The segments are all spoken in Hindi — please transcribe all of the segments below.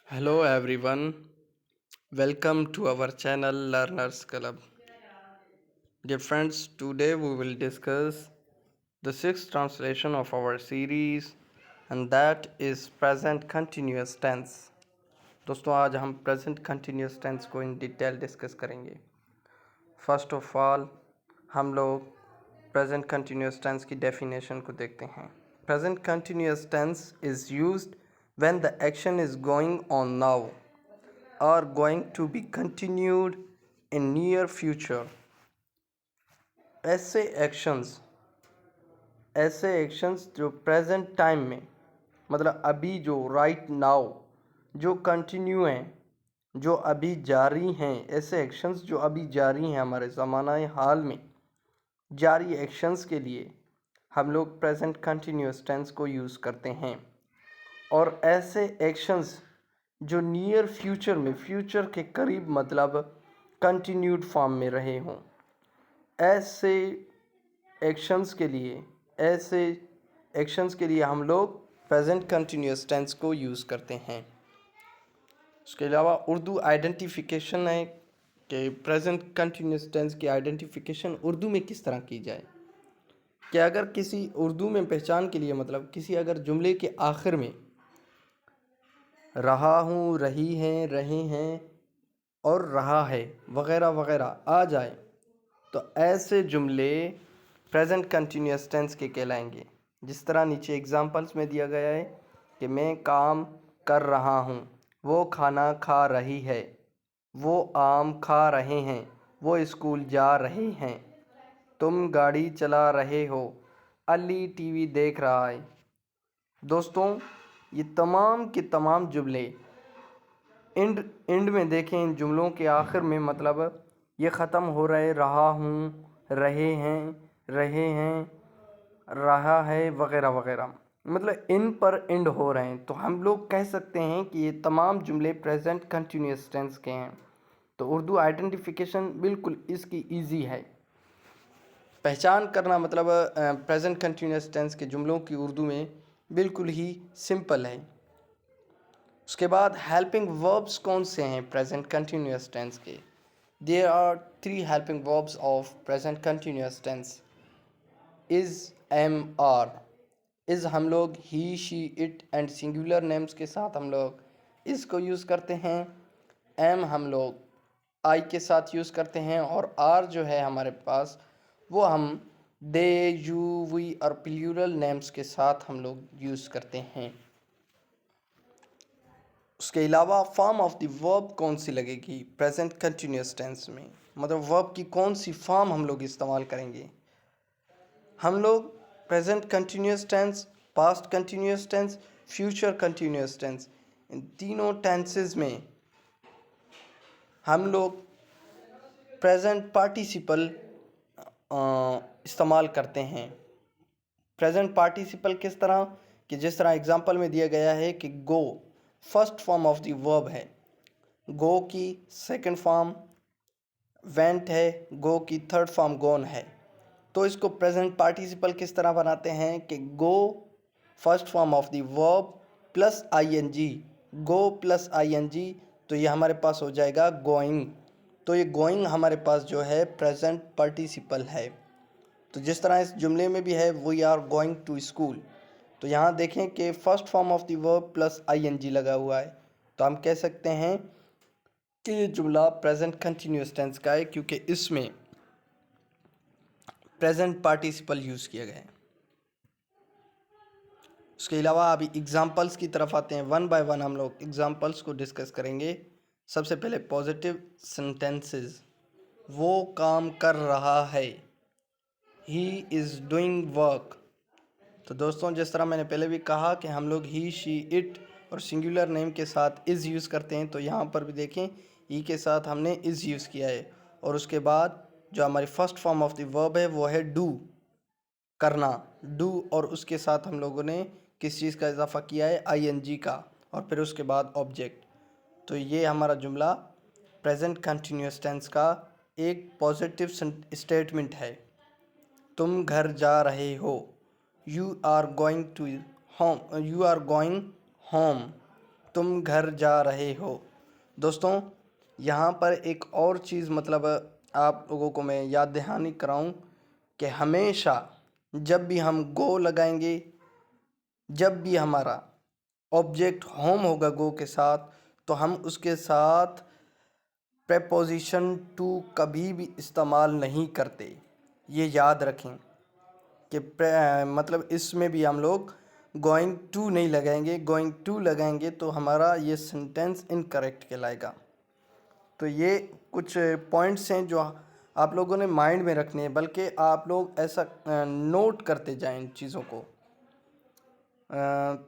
Hello everyone, welcome to our channel Learners Club. Dear friends, today we will discuss the sixth translation of our series and that is present continuous tense. दोस्तों आज हम present continuous tense को in detail discuss करेंगे. First of all हम लोग present continuous tense की definition को देखते हैं. Present continuous tense is used when the action is going on now are going to be continued in near future. ऐसे एक्शंस जो प्रेजेंट टाइम में मतलब अभी जो राइट नाउ जो कंटिन्यू हैं जो अभी जारी हैं ऐसे एक्शंस जो अभी जारी हैं हमारे ज़माना हाल में जारी एक्शंस के लिए हम लोग प्रेजेंट कंटिन्यूस टेंस को यूज़ करते हैं और ऐसे एक्शंस जो नियर फ्यूचर में फ्यूचर के करीब मतलब कंटिन्यूड फॉर्म में रहे हों ऐसे एक्शंस के लिए हम लोग प्रेजेंट कंटिन्यूस टेंस को यूज़ करते हैं. उसके अलावा उर्दू आइडेंटिफिकेशन है कि प्रेजेंट कंटिन्यूस टेंस की आइडेंटिफिकेशन उर्दू में किस तरह की जाए कि अगर किसी उर्दू में पहचान के लिए मतलब किसी अगर जुमले के आखिर में रहा हूँ, रही हैं, रहे हैं और रहा है वगैरह वगैरह आ जाए तो ऐसे जुमले प्रेजेंट कंटिन्यूस टेंस के कहलाएंगे. जिस तरह नीचे एग्जांपल्स में दिया गया है कि मैं काम कर रहा हूँ, वो खाना खा रही है, वो आम खा रहे हैं, वो स्कूल जा रहे हैं, तुम गाड़ी चला रहे हो, अली टीवी देख रहा है. दोस्तों ये तमाम के तमाम जुमले एंड में देखें इन जुमलों के आखिर में मतलब ये ख़त्म हो रहा हूँ, रहे हैं, रहा है वगैरह वगैरह मतलब इन पर एंड हो रहे हैं तो हम लोग कह सकते हैं कि ये तमाम जुमले प्रेजेंट कंटिन्यूस टेंस के हैं. तो उर्दू आइडेंटिफिकेशन बिल्कुल इसकी इजी है. पहचान करना मतलब प्रेजेंट कंटिन्यूस टेंस के जुमलों की उर्दू में बिल्कुल ही सिंपल है. उसके बाद हेल्पिंग वर्ब्स कौन से हैं प्रेजेंट कंटिन्यूस टेंस के? There are 3 helping verbs of present continuous tense. Is, am, are. Is हम लोग he, she, it and singular names के साथ हम लोग इसको यूज़ करते हैं. एम हम लोग आई के साथ यूज़ करते हैं और आर जो है हमारे पास वो हम दे, यू, वी और प्लूरल नेम्स के साथ हम लोग यूज़ करते हैं. उसके अलावा फॉर्म ऑफ द वर्ब कौन सी लगेगी प्रेजेंट कंटिन्यूस टेंस में मतलब वर्ब की कौन सी फॉर्म हम लोग इस्तेमाल करेंगे? हम लोग present continuous tense, past continuous tense, future continuous tense इन तीनों टेंसेस में हम लोग प्रेजेंट पार्टिसिपल इस्तेमाल करते हैं. प्रेजेंट पार्टिसिपल किस तरह कि जिस तरह एग्जांपल में दिया गया है कि go first form of the verb है, गो की सेकंड फॉर्म वेंट है, गो की थर्ड फॉर्म गोन है. तो इसको प्रेजेंट पार्टिसिपल किस तरह बनाते हैं कि go first form of the verb plus ING, go plus ING तो ये हमारे पास हो जाएगा गोइंग. तो ये गोइंग हमारे पास जो है प्रेजेंट पार्टिसिपल है. तो जिस तरह इस जुमले में भी है we are going to school तो यहाँ देखें कि first form of the verb plus ING लगा हुआ है तो हम कह सकते हैं कि ये जुमला प्रेजेंट कंटिन्यूस टेंस का है क्योंकि इसमें प्रेजेंट पार्टिसिपल यूज़ किया गया है. उसके अलावा अभी एग्जांपल्स की तरफ आते हैं. वन बाय वन हम लोग एग्जांपल्स को डिस्कस करेंगे. सबसे पहले पॉजिटिव सेंटेंसेस. वो काम कर रहा है, ही इज़ डूइंग वर्क. तो दोस्तों जिस तरह मैंने पहले भी कहा कि हम लोग ही, शी, इट और सिंगुलर नेम के साथ इज़ यूज़ करते हैं तो यहाँ पर भी देखें ही के साथ हमने इज़ यूज़ किया है और उसके बाद जो हमारी first form of the verb है वो है डू, करना, डू और उसके साथ हम लोगों ने किस चीज़ का इजाफा किया है आईएनजी का और फिर उसके बाद ऑब्जेक्ट. तो ये हमारा जुमला प्रेजेंट कंटिन्यूस टेंस का एक पॉजिटिव स्टेटमेंट है. तुम घर जा रहे हो, you are going to home, you are going home. तुम घर जा रहे हो। दोस्तों, यहाँ पर एक और चीज़ मतलब आप लोगों को मैं याद दहानी कराऊँ कि हमेशा जब भी हम गो लगाएंगे, जब भी हमारा ऑब्जेक्ट होम होगा गो के साथ, तो हम उसके साथ प्रेपोजिशन टू कभी भी इस्तेमाल नहीं करते। ये याद रखें कि मतलब इसमें भी हम लोग गोइंग टू नहीं लगाएंगे। गोइंग टू लगाएंगे तो हमारा ये सेंटेंस इनकरेक्ट कहलाएगा। तो ये कुछ पॉइंट्स हैं जो आप लोगों ने माइंड में रखने हैं, बल्कि आप लोग ऐसा नोट करते जाएं इन चीज़ों को।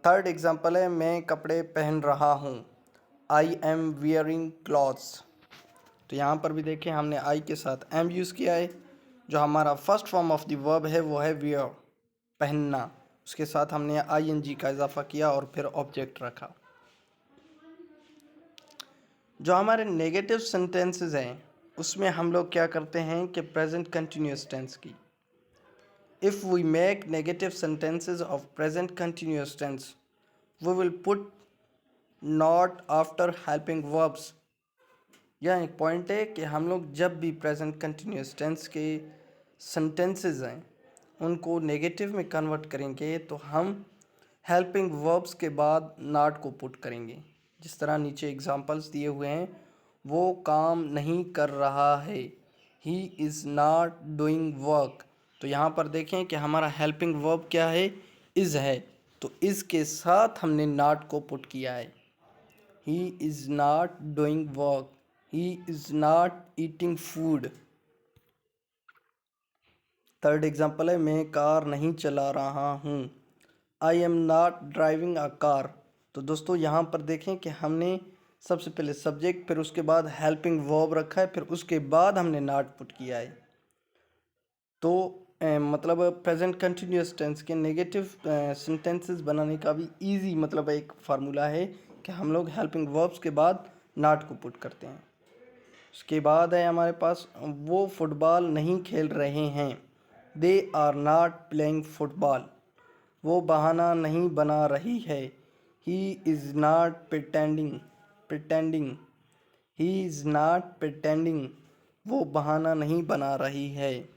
थर्ड एग्जांपल है, मैं कपड़े पहन रहा हूँ। I am wearing clothes. तो यहाँ पर भी देखें, हमने आई के साथ एम यूज़ किया है। जो हमारा first form of the verb है वो है वियर, पहनना। उसके साथ हमने आई एन जी का इजाफा किया और फिर ऑब्जेक्ट रखा। जो हमारे नेगेटिव सेंटेंसेस हैं उसमें हम लोग क्या करते हैं कि प्रेजेंट कंटिन्यूस टेंस की, if we make negative sentences of present continuous tense we will put not after helping verbs. यह एक पॉइंट है कि हम लोग जब भी प्रेजेंट कंटिन्यूस टेंस के सेंटेंसेस हैं उनको नेगेटिव में कन्वर्ट करेंगे तो हम हेल्पिंग वर्ब्स के बाद नॉट को पुट करेंगे। जिस तरह नीचे एग्जांपल्स दिए हुए हैं, वो काम नहीं कर रहा है, he is not doing work. तो यहाँ पर देखें कि हमारा हेल्पिंग वर्ब क्या है, इज़ है। तो इज़ के साथ हमने नॉट को पुट किया है। He is not doing work, he is not eating food. Third example है, मैं कार नहीं चला रहा हूँ। I am not driving a car. तो दोस्तों यहाँ पर देखें कि हमने सबसे पहले सब्जेक्ट, फिर उसके बाद हेल्पिंग वर्ब रखा है, फिर उसके बाद हमने नॉट पुट किया है। तो मतलब प्रेजेंट कंटिन्यूस टेंस के नेगेटिव सेंटेंसेस बनाने का भी इजी मतलब एक फार्मूला है कि हम लोग हेल्पिंग वर्ब्स के बाद नॉट को पुट करते हैं। उसके बाद है हमारे पास, वो फुटबॉल नहीं खेल रहे हैं। They are not playing football. वो बहाना नहीं बना रही है। He is not pretending. He is not pretending. वो बहाना नहीं बना रही है।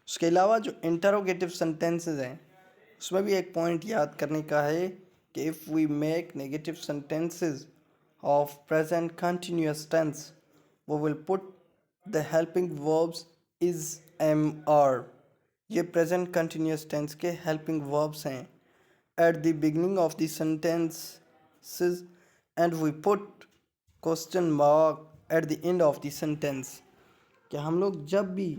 उसके अलावा जो इंटरोगेटिव सेंटेंसेस हैं उसमें भी एक पॉइंट याद करने का है कि if we make negative sentences of present continuous tense वो will put the helping verbs is am are. ये प्रेजेंट कंटिन्यूस टेंस के हेल्पिंग वर्ब्स हैं at the beginning of the sentences and we put question mark at the end of the sentence. कि हम लोग जब भी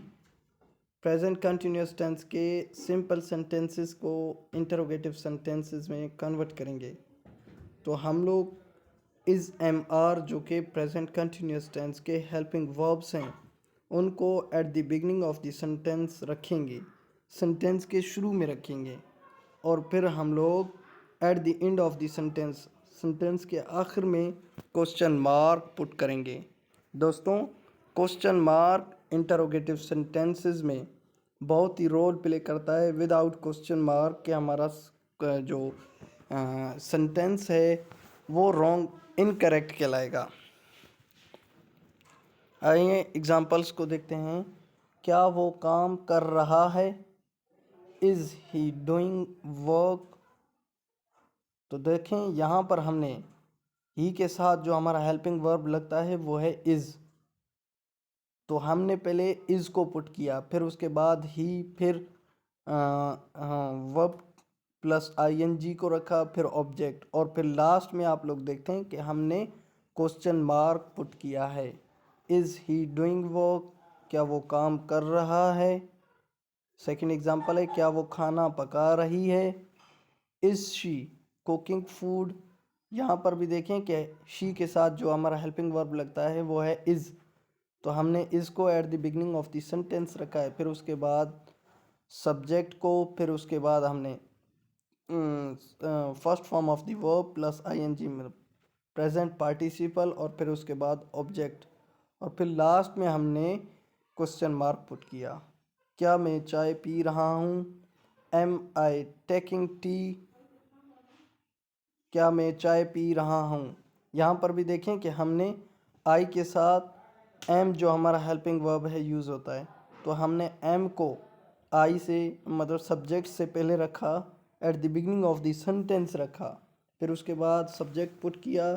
प्रेजेंट कंटिन्यूस टेंस के सिंपल सेंटेंसेस को इंटरोगेटिव सेंटेंसेस में कन्वर्ट करेंगे तो हम लोग इज़ एम आर जो कि प्रेजेंट कंटिन्यूस टेंस के हेल्पिंग वर्ब्स हैं उनको eight the beginning of the sentence रखेंगे, सेंटेंस के शुरू में रखेंगे, और फिर हम लोग eight the end of the sentence, sentence के आखिर में क्वेश्चन मार्क पुट करेंगे। दोस्तों, क्वेश्चन मार्क इंटरोगेटिव सेंटेंसेस में बहुत ही रोल प्ले करता है। विदाउट क्वेश्चन मार्क के हमारा जो सेंटेंस है वो रॉन्ग इनकरेक्ट कहलाएगा। आइए एग्जांपल्स को देखते हैं। क्या वो काम कर रहा है? Is he doing work? तो देखें यहाँ पर हमने ही के साथ जो हमारा हेल्पिंग वर्ब लगता है वो है इज़। तो हमने पहले इज़ को पुट किया, फिर उसके बाद ही, फिर वर्ब प्लस आईएनजी को रखा, फिर ऑब्जेक्ट, और फिर लास्ट में आप लोग देखते हैं कि हमने क्वेश्चन मार्क पुट किया है। Is he doing work? क्या वो काम कर रहा है? सेकंड एग्जांपल है, क्या वो खाना पका रही है? Is she cooking food? यहाँ पर भी देखें कि शी के साथ जो हमारा हेल्पिंग वर्ब लगता है वो है इज़। तो हमने इज़ को eight the beginning of the sentence रखा है, फिर उसके बाद सब्जेक्ट को, फिर उसके बाद हमने first form of the verb plus ING में प्रेजेंट पार्टिसिपल, और फिर उसके बाद ऑब्जेक्ट, और फिर लास्ट में हमने क्वेश्चन मार्क पुट किया। क्या मैं चाय पी रहा हूँ? Am I taking tea? क्या मैं चाय पी रहा हूँ। यहाँ पर भी देखें कि हमने आई के साथ एम जो हमारा हेल्पिंग वर्ब है यूज़ होता है, तो हमने एम को आई से मतलब सब्जेक्ट से पहले रखा, eight the beginning of the sentence रखा, फिर उसके बाद सब्जेक्ट पुट किया,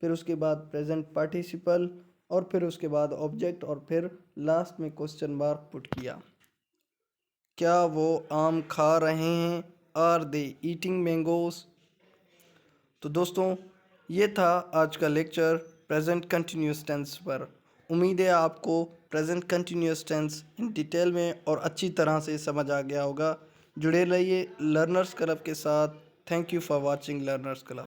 फिर उसके बाद प्रेजेंट पार्टिसिपल, और फिर उसके बाद ऑब्जेक्ट, और फिर लास्ट में क्वेश्चन मार्क पुट किया। क्या वो आम खा रहे हैं, आर दे ईटिंग मैंगोज। तो दोस्तों ये था आज का लेक्चर प्रेजेंट कंटिन्यूस टेंस पर। उम्मीद है आपको present continuous tense in detail में और अच्छी तरह से समझ आ गया होगा। जुड़े रहिए लर्नर्स क्लब के साथ। Thank you for watching learners club.